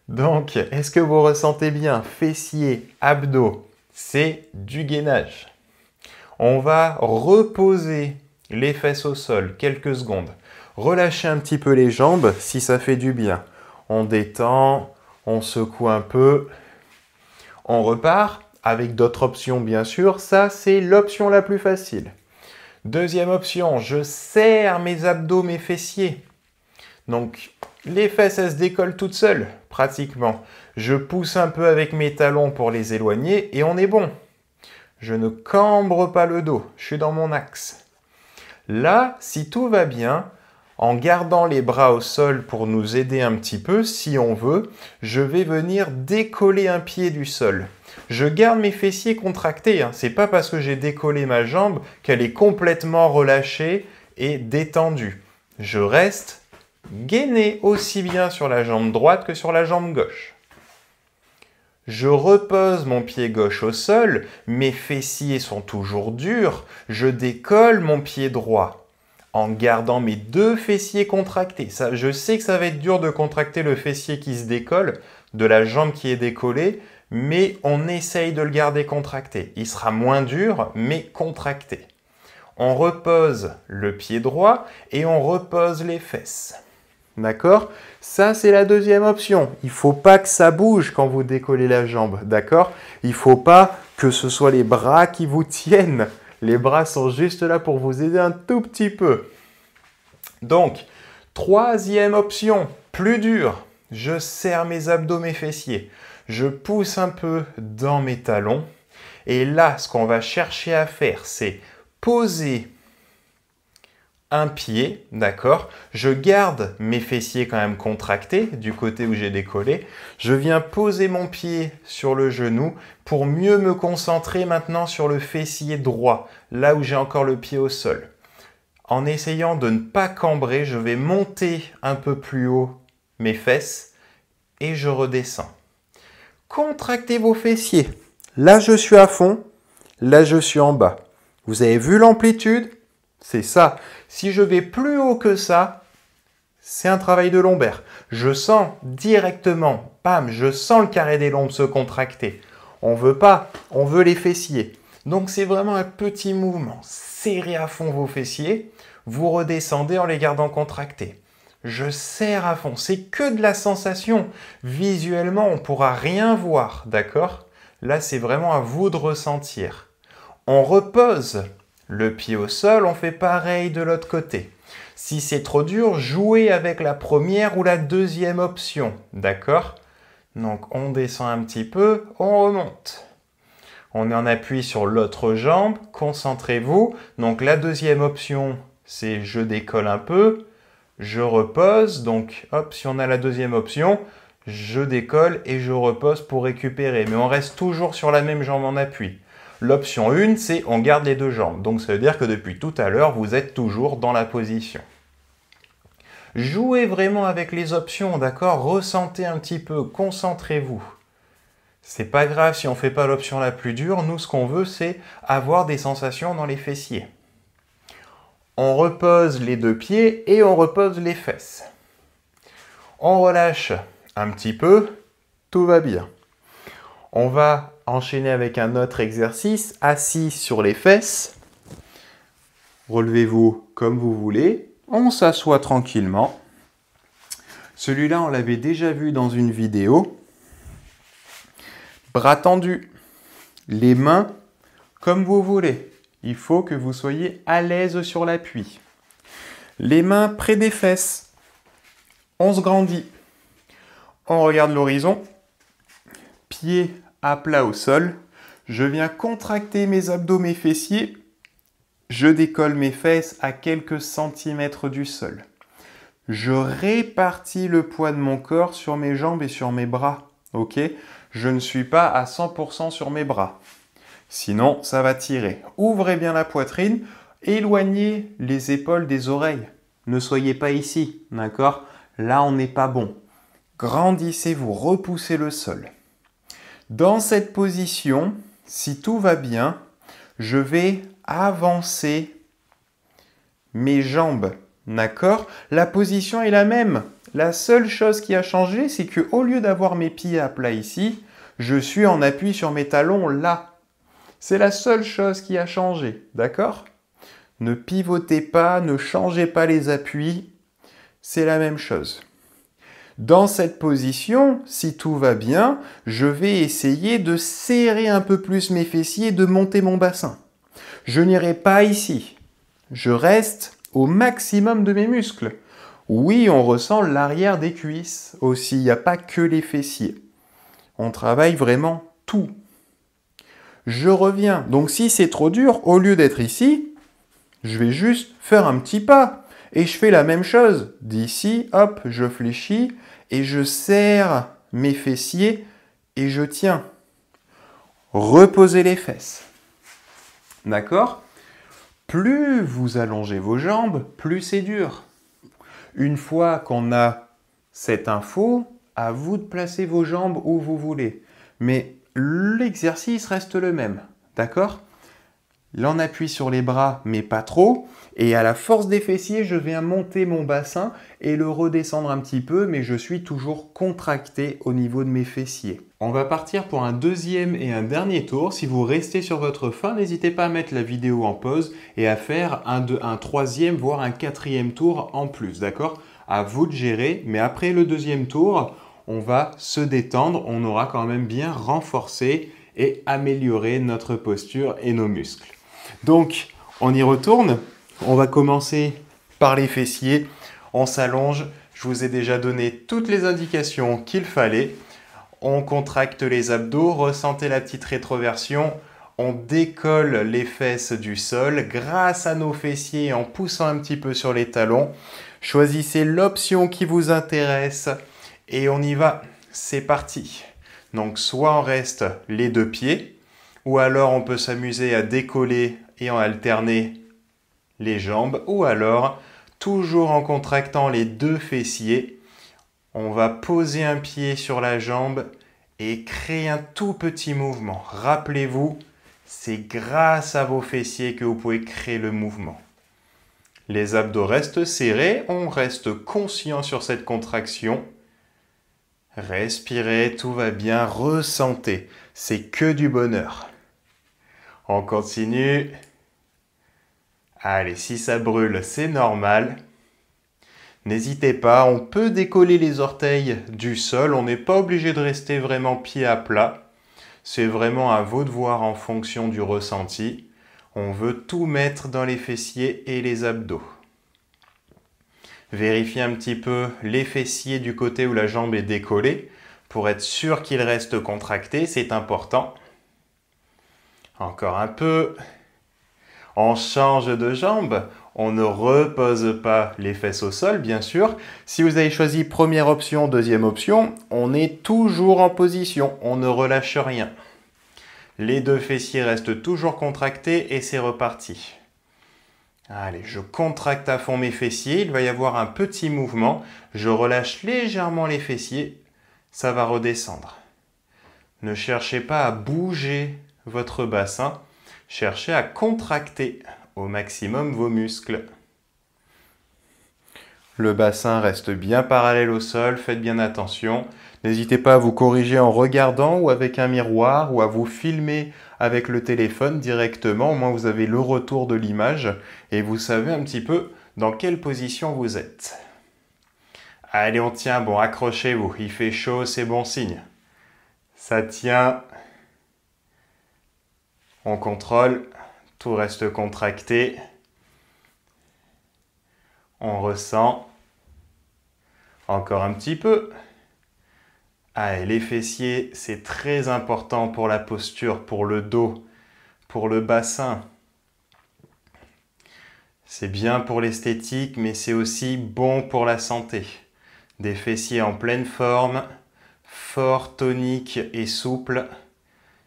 Donc, est-ce que vous ressentez bien? Fessiers, abdos, c'est du gainage. On va reposer les fesses au sol quelques secondes. Relâchez un petit peu les jambes si ça fait du bien. On détend, on secoue un peu. On repart avec d'autres options bien sûr. Ça, c'est l'option la plus facile. Deuxième option, je serre mes abdos, mes fessiers. Donc, les fesses, elles se décollent toutes seules, pratiquement. Je pousse un peu avec mes talons pour les éloigner et on est bon. Je ne cambre pas le dos, je suis dans mon axe. Là, si tout va bien, en gardant les bras au sol pour nous aider un petit peu, si on veut, je vais venir décoller un pied du sol. Je garde mes fessiers contractés, hein. Ce n'est pas parce que j'ai décollé ma jambe qu'elle est complètement relâchée et détendue. Je reste gainé aussi bien sur la jambe droite que sur la jambe gauche. Je repose mon pied gauche au sol, mes fessiers sont toujours durs, je décolle mon pied droit en gardant mes deux fessiers contractés. Ça, je sais que ça va être dur de contracter le fessier qui se décolle, de la jambe qui est décollée, mais on essaye de le garder contracté. Il sera moins dur, mais contracté. On repose le pied droit et on repose les fesses. D'accord? Ça, c'est la deuxième option. Il ne faut pas que ça bouge quand vous décollez la jambe. D'accord? Il ne faut pas que ce soit les bras qui vous tiennent. Les bras sont juste là pour vous aider un tout petit peu. Donc, troisième option, plus dur. Je serre mes abdos, mes fessiers. Je pousse un peu dans mes talons. Et là, ce qu'on va chercher à faire, c'est poser un pied, d'accord? Je garde mes fessiers quand même contractés du côté où j'ai décollé. Je viens poser mon pied sur le genou pour mieux me concentrer maintenant sur le fessier droit, là où j'ai encore le pied au sol. En essayant de ne pas cambrer, je vais monter un peu plus haut mes fesses et je redescends. Contractez vos fessiers. Là, je suis à fond. Là, je suis en bas. Vous avez vu l'amplitude? C'est ça. Si je vais plus haut que ça, c'est un travail de lombaire. Je sens directement, bam, je sens le carré des lombes se contracter. On veut pas, on veut les fessiers. Donc, c'est vraiment un petit mouvement. Serrez à fond vos fessiers. Vous redescendez en les gardant contractés. Je serre à fond. C'est que de la sensation. Visuellement, on ne pourra rien voir, d'accord? Là, c'est vraiment à vous de ressentir. On repose le pied au sol, on fait pareil de l'autre côté. Si c'est trop dur, jouez avec la première ou la deuxième option, d'accord? Donc on descend un petit peu, on remonte. On est en appui sur l'autre jambe, concentrez-vous. Donc la deuxième option, c'est je décolle un peu, je repose. Donc hop, si on a la deuxième option, je décolle et je repose pour récupérer. Mais on reste toujours sur la même jambe en appui. L'option 1, c'est on garde les deux jambes. Donc ça veut dire que depuis tout à l'heure, vous êtes toujours dans la position. Jouez vraiment avec les options, d'accord? Ressentez un petit peu, concentrez-vous. C'est pas grave si on ne fait pas l'option la plus dure. Nous, ce qu'on veut, c'est avoir des sensations dans les fessiers. On repose les deux pieds et on repose les fesses. On relâche un petit peu, tout va bien. On va enchaîner avec un autre exercice, assis sur les fesses. Relevez-vous comme vous voulez. On s'assoit tranquillement. Celui-là, on l'avait déjà vu dans une vidéo. Bras tendus, les mains comme vous voulez. Il faut que vous soyez à l'aise sur l'appui. Les mains près des fesses. On se grandit. On regarde l'horizon. Pieds à plat au sol. Je viens contracter mes abdos, mes fessiers. Je décolle mes fesses à quelques centimètres du sol. Je répartis le poids de mon corps sur mes jambes et sur mes bras. Ok ? Je ne suis pas à 100% sur mes bras. Sinon, ça va tirer. Ouvrez bien la poitrine. Éloignez les épaules des oreilles. Ne soyez pas ici, d'accord? Là, on n'est pas bon. Grandissez-vous, repoussez le sol. Dans cette position, si tout va bien, je vais avancer mes jambes, d'accord? La position est la même. La seule chose qui a changé, c'est qu'au lieu d'avoir mes pieds à plat ici, je suis en appui sur mes talons là. C'est la seule chose qui a changé, d'accord? Ne pivotez pas, ne changez pas les appuis, c'est la même chose. Dans cette position, si tout va bien, je vais essayer de serrer un peu plus mes fessiers et de monter mon bassin. Je n'irai pas ici. Je reste au maximum de mes muscles. Oui, on ressent l'arrière des cuisses aussi, il n'y a pas que les fessiers. On travaille vraiment tout. Je reviens. Donc si c'est trop dur, au lieu d'être ici, je vais juste faire un petit pas. Et je fais la même chose. D'ici, hop, je fléchis et je serre mes fessiers et je tiens. Reposez les fesses. D'accord? Plus vous allongez vos jambes, plus c'est dur. Une fois qu'on a cette info, à vous de placer vos jambes où vous voulez. Mais l'exercice reste le même, d'accord? Là, on appuie sur les bras, mais pas trop. Et à la force des fessiers, je viens monter mon bassin et le redescendre un petit peu, mais je suis toujours contracté au niveau de mes fessiers. On va partir pour un deuxième et un dernier tour. Si vous restez sur votre faim, n'hésitez pas à mettre la vidéo en pause et à faire un troisième, voire un quatrième tour en plus, d'accord? À vous de gérer, mais après le deuxième tour, on va se détendre. On aura quand même bien renforcé et amélioré notre posture et nos muscles. Donc, on y retourne. On va commencer par les fessiers. On s'allonge. Je vous ai déjà donné toutes les indications qu'il fallait. On contracte les abdos. Ressentez la petite rétroversion. On décolle les fesses du sol grâce à nos fessiers en poussant un petit peu sur les talons. Choisissez l'option qui vous intéresse et on y va. C'est parti. Donc, soit on reste les deux pieds, ou alors on peut s'amuser à décoller et en alterner les jambes, ou alors, toujours en contractant les deux fessiers, on va poser un pied sur la jambe et créer un tout petit mouvement. Rappelez-vous, c'est grâce à vos fessiers que vous pouvez créer le mouvement. Les abdos restent serrés, on reste conscient sur cette contraction. Respirez, tout va bien, ressentez, c'est que du bonheur. On continue. Allez, si ça brûle, c'est normal. N'hésitez pas, on peut décoller les orteils du sol. On n'est pas obligé de rester vraiment pied à plat. C'est vraiment à vous de voir en fonction du ressenti. On veut tout mettre dans les fessiers et les abdos. Vérifiez un petit peu les fessiers du côté où la jambe est décollée pour être sûr qu'ils restent contractés, c'est important. Encore un peu. On change de jambe. On ne repose pas les fesses au sol, bien sûr. Si vous avez choisi première option, deuxième option, on est toujours en position. On ne relâche rien. Les deux fessiers restent toujours contractés et c'est reparti. Allez, je contracte à fond mes fessiers. Il va y avoir un petit mouvement. Je relâche légèrement les fessiers. Ça va redescendre. Ne cherchez pas à bouger votre bassin. Cherchez à contracter au maximum vos muscles. Le bassin reste bien parallèle au sol, faites bien attention. N'hésitez pas à vous corriger en regardant ou avec un miroir ou à vous filmer avec le téléphone directement. Au moins vous avez le retour de l'image et vous savez un petit peu dans quelle position vous êtes. Allez, on tient, bon, accrochez-vous. Il fait chaud, c'est bon signe. Ça tient. On contrôle. Tout reste contracté. On ressent. Encore un petit peu. Allez, les fessiers, c'est très important pour la posture, pour le dos, pour le bassin. C'est bien pour l'esthétique, mais c'est aussi bon pour la santé. Des fessiers en pleine forme, forts, toniques et souples.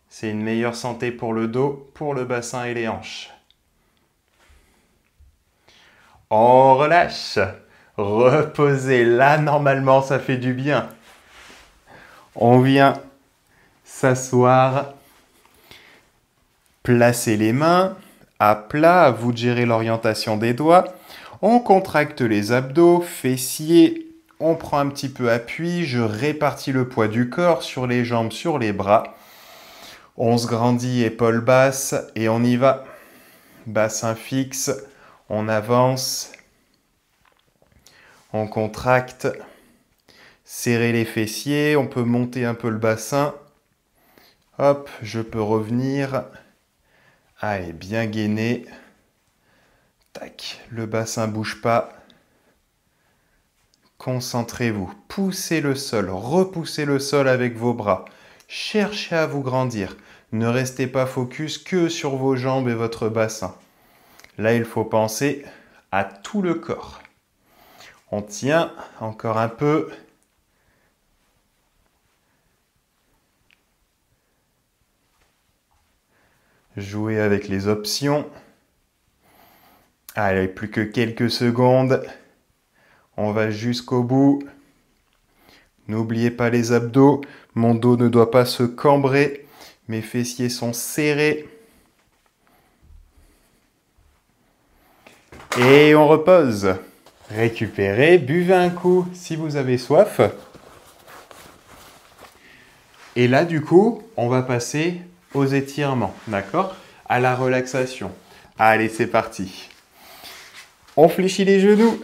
C'est une meilleure santé pour le dos, pour le bassin et les hanches. On relâche. Reposez. Là, normalement, ça fait du bien. On vient s'asseoir. Placez les mains à plat, à vous de gérer l'orientation des doigts. On contracte les abdos, fessiers. On prend un petit peu appui. Je répartis le poids du corps sur les jambes, sur les bras. On se grandit, épaules basses et on y va. Bassin fixe. On avance, on contracte, serrez les fessiers, on peut monter un peu le bassin. Hop, je peux revenir. Allez, bien gainé. Tac, le bassin ne bouge pas. Concentrez-vous, poussez le sol, repoussez le sol avec vos bras. Cherchez à vous grandir. Ne restez pas focus que sur vos jambes et votre bassin. Là, il faut penser à tout le corps. On tient encore un peu. Jouez avec les options. Allez, plus que quelques secondes. On va jusqu'au bout. N'oubliez pas les abdos. Mon dos ne doit pas se cambrer. Mes fessiers sont serrés. Et on repose. Récupérez, buvez un coup si vous avez soif. Et là, du coup, on va passer aux étirements, d'accord? À la relaxation. Allez, c'est parti. On fléchit les genoux,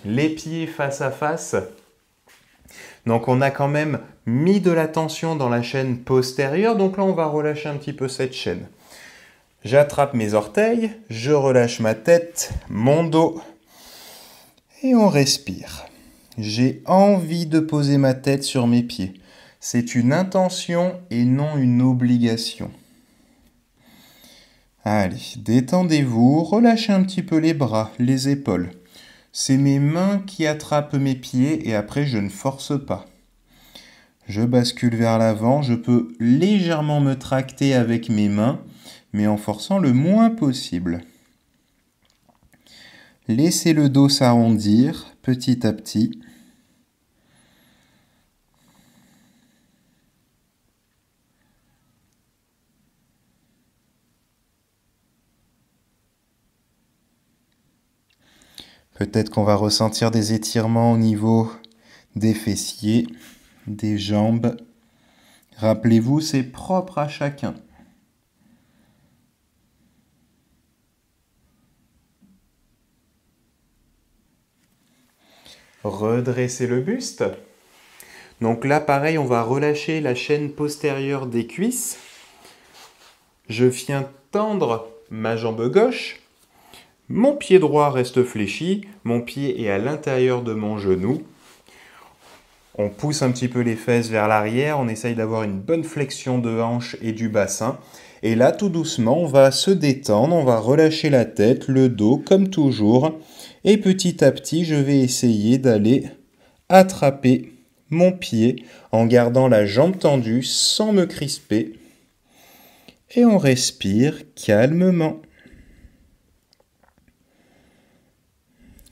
les pieds face à face. Donc, on a quand même mis de la tension dans la chaîne postérieure. Donc là, on va relâcher un petit peu cette chaîne. J'attrape mes orteils, je relâche ma tête, mon dos et on respire. J'ai envie de poser ma tête sur mes pieds. C'est une intention et non une obligation. Allez, détendez-vous, relâchez un petit peu les bras, les épaules. C'est mes mains qui attrapent mes pieds et après je ne force pas. Je bascule vers l'avant, je peux légèrement me tracter avec mes mains, mais en forçant le moins possible. Laissez le dos s'arrondir petit à petit. Peut-être qu'on va ressentir des étirements au niveau des fessiers, des jambes. Rappelez-vous, c'est propre à chacun. Redressez le buste. Donc là, pareil, on va relâcher la chaîne postérieure des cuisses. Je viens tendre ma jambe gauche. Mon pied droit reste fléchi, mon pied est à l'intérieur de mon genou. On pousse un petit peu les fesses vers l'arrière, on essaye d'avoir une bonne flexion de hanche et du bassin. Et là, tout doucement, on va se détendre, on va relâcher la tête, le dos, comme toujours. Et petit à petit, je vais essayer d'aller attraper mon pied en gardant la jambe tendue sans me crisper. Et on respire calmement.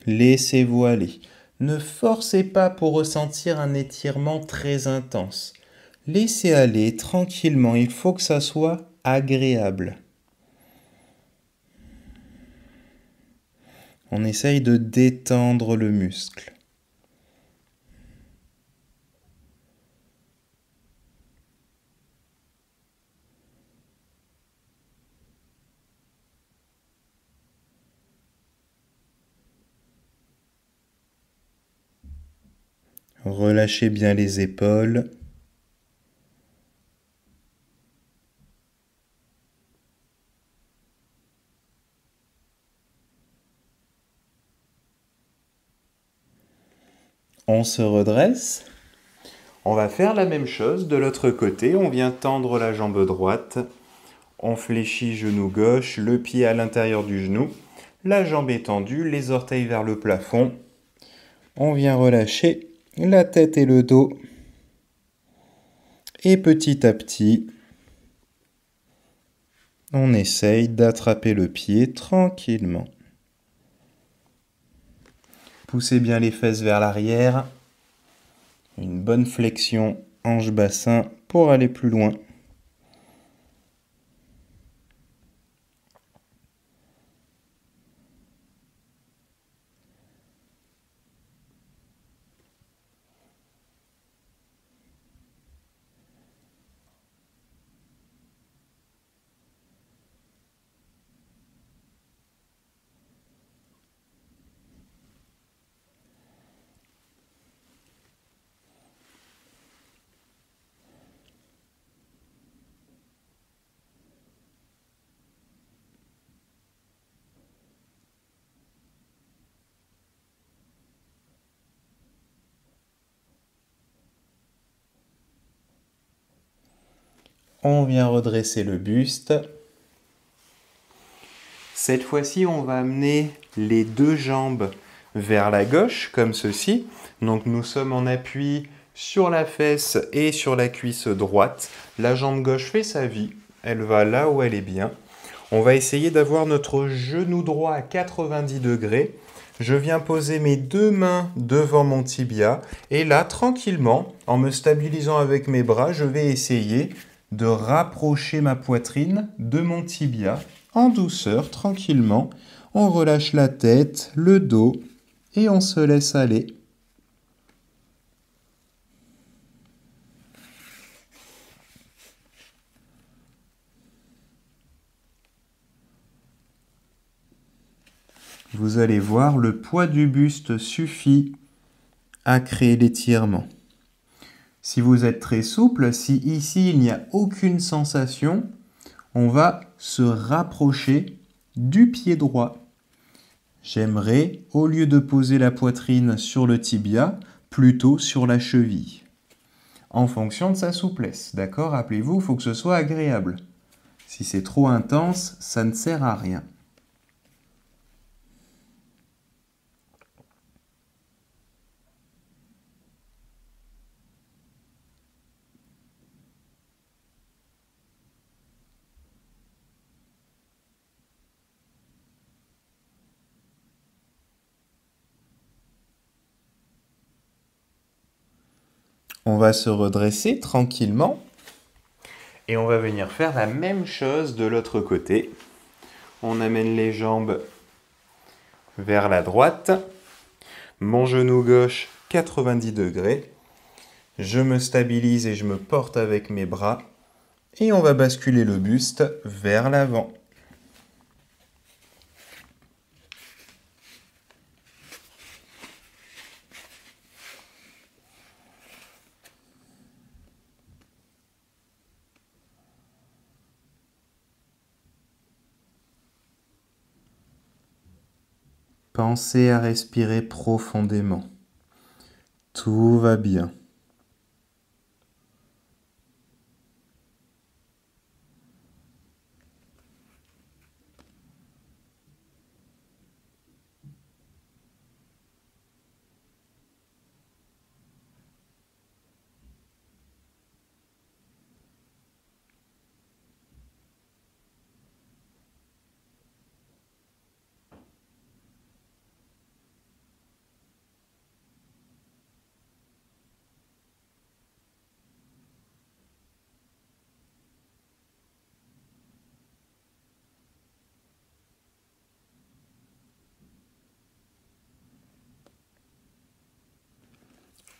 Laissez-vous aller. Ne forcez pas pour ressentir un étirement très intense. Laissez aller tranquillement, il faut que ça soit agréable. On essaye de détendre le muscle. Relâchez bien les épaules. On se redresse. On va faire la même chose de l'autre côté. On vient tendre la jambe droite. On fléchit genou gauche, le pied à l'intérieur du genou. La jambe est tendue, les orteils vers le plafond. On vient relâcher la tête et le dos. Et petit à petit, on essaye d'attraper le pied tranquillement. Poussez bien les fesses vers l'arrière. Une bonne flexion hanche-bassin pour aller plus loin. On vient redresser le buste. Cette fois-ci, on va amener les deux jambes vers la gauche, comme ceci. Donc nous sommes en appui sur la fesse et sur la cuisse droite. La jambe gauche fait sa vie. Elle va là où elle est bien. On va essayer d'avoir notre genou droit à 90 degrés. Je viens poser mes deux mains devant mon tibia. Et là, tranquillement, en me stabilisant avec mes bras, je vais essayer de rapprocher ma poitrine de mon tibia. En douceur, tranquillement, on relâche la tête, le dos et on se laisse aller. Vous allez voir, le poids du buste suffit à créer l'étirement. Si vous êtes très souple, si ici il n'y a aucune sensation, on va se rapprocher du pied droit. J'aimerais, au lieu de poser la poitrine sur le tibia, plutôt sur la cheville. En fonction de sa souplesse, d'accord? Rappelez-vous, il faut que ce soit agréable. Si c'est trop intense, ça ne sert à rien. On va se redresser tranquillement et on va venir faire la même chose de l'autre côté. On amène les jambes vers la droite, mon genou gauche 90 degrés. Je me stabilise et je me porte avec mes bras et on va basculer le buste vers l'avant. Pensez à respirer profondément. Tout va bien.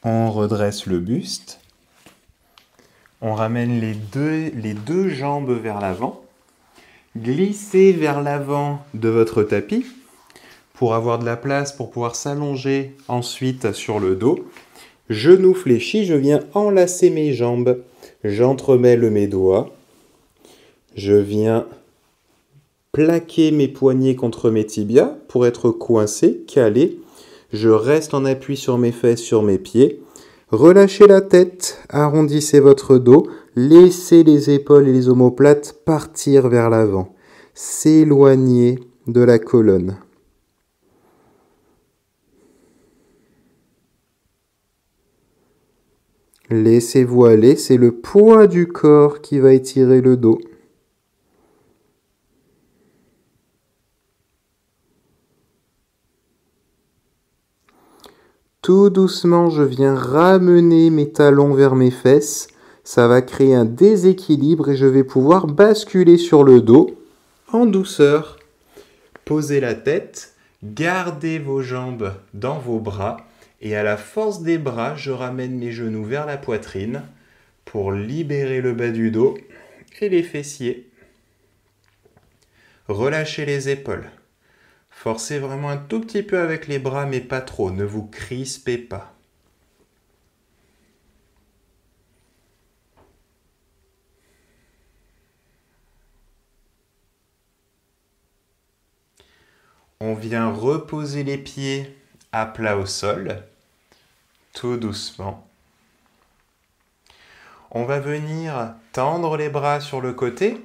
On redresse le buste. On ramène les deux jambes vers l'avant. Glissez vers l'avant de votre tapis pour avoir de la place pour pouvoir s'allonger ensuite sur le dos. Genoux fléchis, je viens enlacer mes jambes. J'entremêle mes doigts. Je viens plaquer mes poignets contre mes tibias pour être coincé, calé. Je reste en appui sur mes fesses, sur mes pieds. Relâchez la tête, arrondissez votre dos, laissez les épaules et les omoplates partir vers l'avant. S'éloigner de la colonne. Laissez-vous aller, c'est le poids du corps qui va étirer le dos. Tout doucement, je viens ramener mes talons vers mes fesses. Ça va créer un déséquilibre et je vais pouvoir basculer sur le dos en douceur. Posez la tête, gardez vos jambes dans vos bras et à la force des bras, je ramène mes genoux vers la poitrine pour libérer le bas du dos et les fessiers. Relâchez les épaules. Forcez vraiment un tout petit peu avec les bras, mais pas trop. Ne vous crispez pas. On vient reposer les pieds à plat au sol, tout doucement. On va venir tendre les bras sur le côté.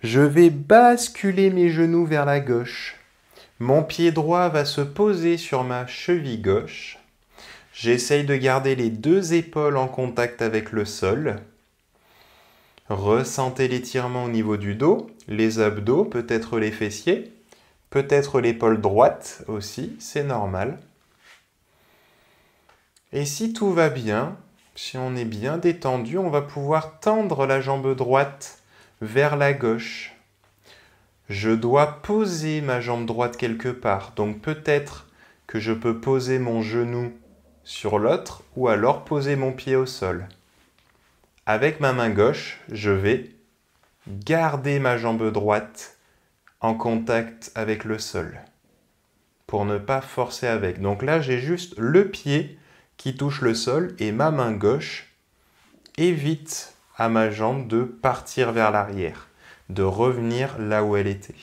Je vais basculer mes genoux vers la gauche. Mon pied droit va se poser sur ma cheville gauche. J'essaye de garder les deux épaules en contact avec le sol. Ressentez l'étirement au niveau du dos, les abdos, peut-être les fessiers, peut-être l'épaule droite aussi, c'est normal. Et si tout va bien, si on est bien détendu, on va pouvoir tendre la jambe droite vers la gauche. Je dois poser ma jambe droite quelque part, donc peut-être que je peux poser mon genou sur l'autre ou alors poser mon pied au sol. Avec ma main gauche, je vais garder ma jambe droite en contact avec le sol pour ne pas forcer avec. Donc là, j'ai juste le pied qui touche le sol et ma main gauche évite à ma jambe de partir vers l'arrière, de revenir là où elle était.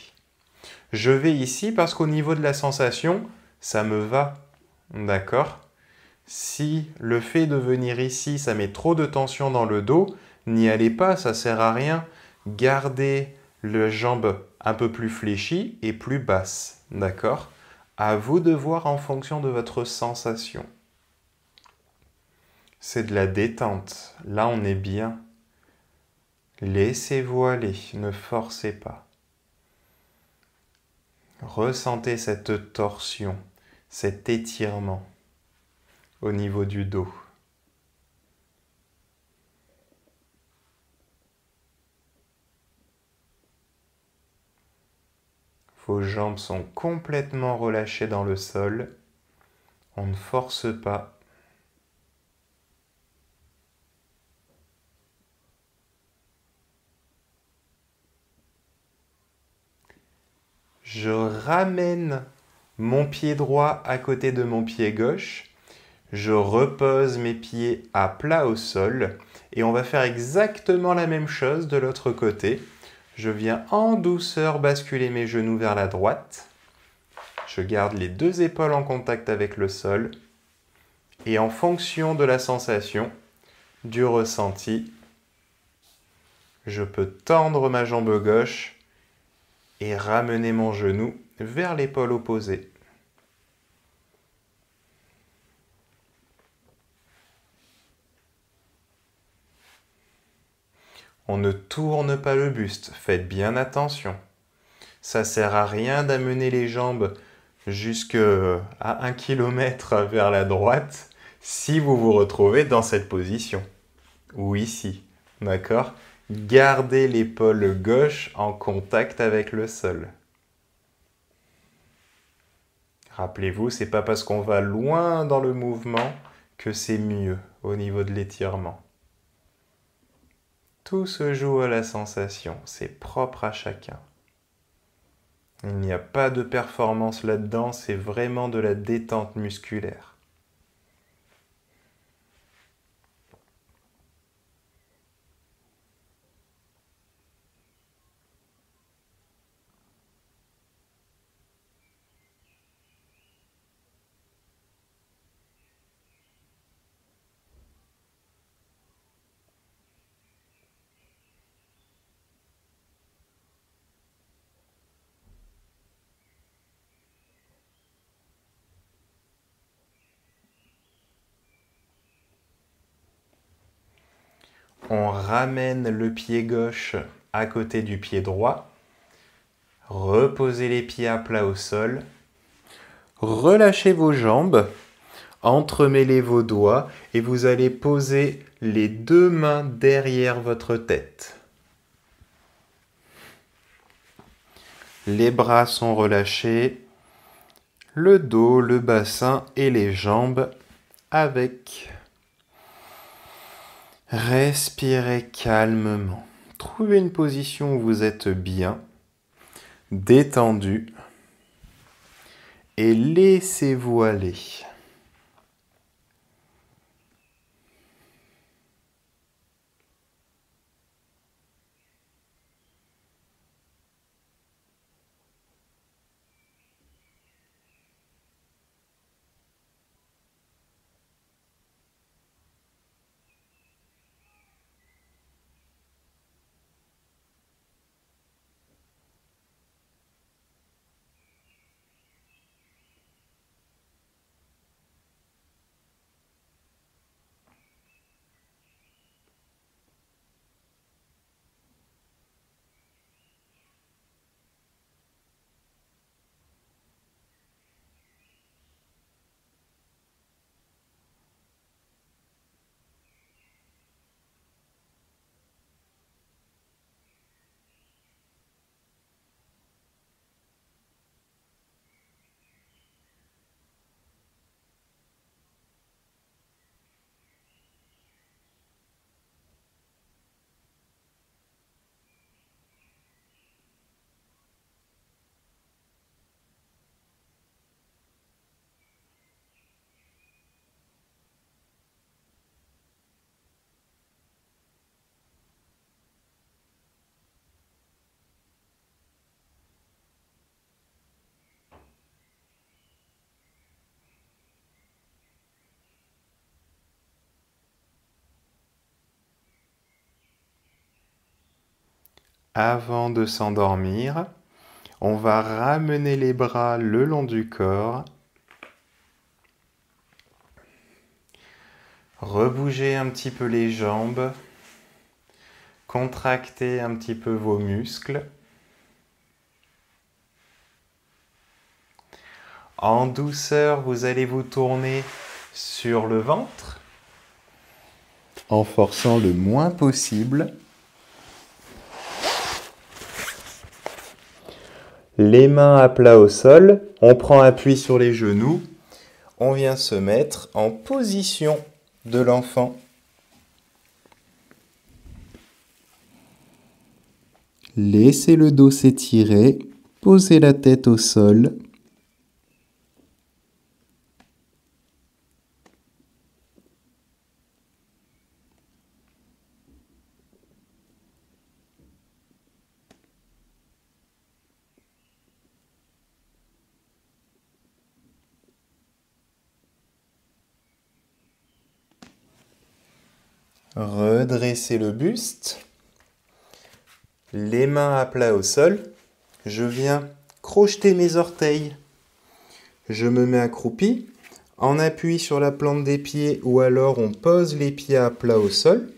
Je vais ici parce qu'au niveau de la sensation, ça me va. D'accord ? Si le fait de venir ici, ça met trop de tension dans le dos, n'y allez pas, ça sert à rien. Gardez la jambe un peu plus fléchie et plus basse. D'accord ? À vous de voir en fonction de votre sensation. C'est de la détente. Là, on est bien. Laissez-vous aller, ne forcez pas. Ressentez cette torsion, cet étirement au niveau du dos. Vos jambes sont complètement relâchées dans le sol. On ne force pas. Je ramène mon pied droit à côté de mon pied gauche. Je repose mes pieds à plat au sol. Et on va faire exactement la même chose de l'autre côté. Je viens en douceur basculer mes genoux vers la droite. Je garde les deux épaules en contact avec le sol et en fonction de la sensation, du ressenti, je peux tendre ma jambe gauche et ramener mon genou vers l'épaule opposée. On ne tourne pas le buste, faites bien attention. Ça sert à rien d'amener les jambes jusqu'à 1 km vers la droite si vous vous retrouvez dans cette position. Ou ici, d'accord? Gardez l'épaule gauche en contact avec le sol. Rappelez-vous, c'est pas parce qu'on va loin dans le mouvement que c'est mieux au niveau de l'étirement. Tout se joue à la sensation, c'est propre à chacun. Il n'y a pas de performance là-dedans, c'est vraiment de la détente musculaire. On ramène le pied gauche à côté du pied droit. Reposez les pieds à plat au sol. Relâchez vos jambes. Entremêlez vos doigts et vous allez poser les deux mains derrière votre tête. Les bras sont relâchés. Le dos, le bassin et les jambes avec. Respirez calmement. Trouvez une position où vous êtes bien, détendu et laissez-vous aller. Avant de s'endormir, on va ramener les bras le long du corps. Rebougez un petit peu les jambes. Contractez un petit peu vos muscles. En douceur, vous allez vous tourner sur le ventre en forçant le moins possible. Les mains à plat au sol, on prend appui sur les genoux. On vient se mettre en position de l'enfant. Laissez le dos s'étirer, posez la tête au sol. redresser le buste, les mains à plat au sol. Je viens crocheter mes orteils. Je me mets accroupi, en appui sur la plante des pieds ou alors on pose les pieds à plat au sol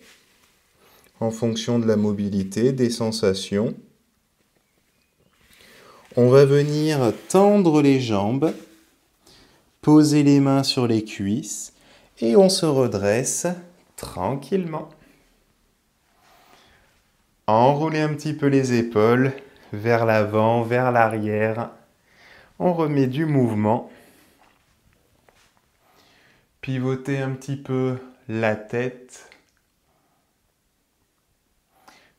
en fonction de la mobilité, des sensations. On va venir tendre les jambes, poser les mains sur les cuisses et on se redresse tranquillement. Enroulez un petit peu les épaules vers l'avant, vers l'arrière. On remet du mouvement. Pivotez un petit peu la tête.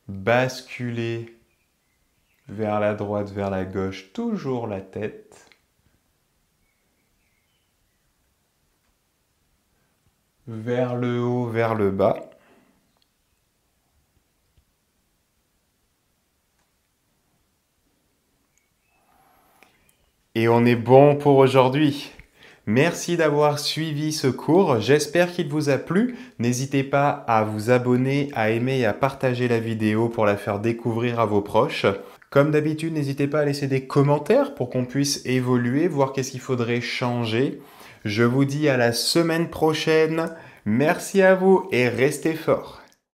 Basculez vers la droite, vers la gauche, toujours la tête. Vers le haut, vers le bas. Et on est bon pour aujourd'hui. Merci d'avoir suivi ce cours, j'espère qu'il vous a plu. N'hésitez pas à vous abonner, à aimer et à partager la vidéo pour la faire découvrir à vos proches. Comme d'habitude, n'hésitez pas à laisser des commentaires pour qu'on puisse évoluer, voir qu'est-ce qu'il faudrait changer. Je vous dis à la semaine prochaine. Merci à vous et restez forts.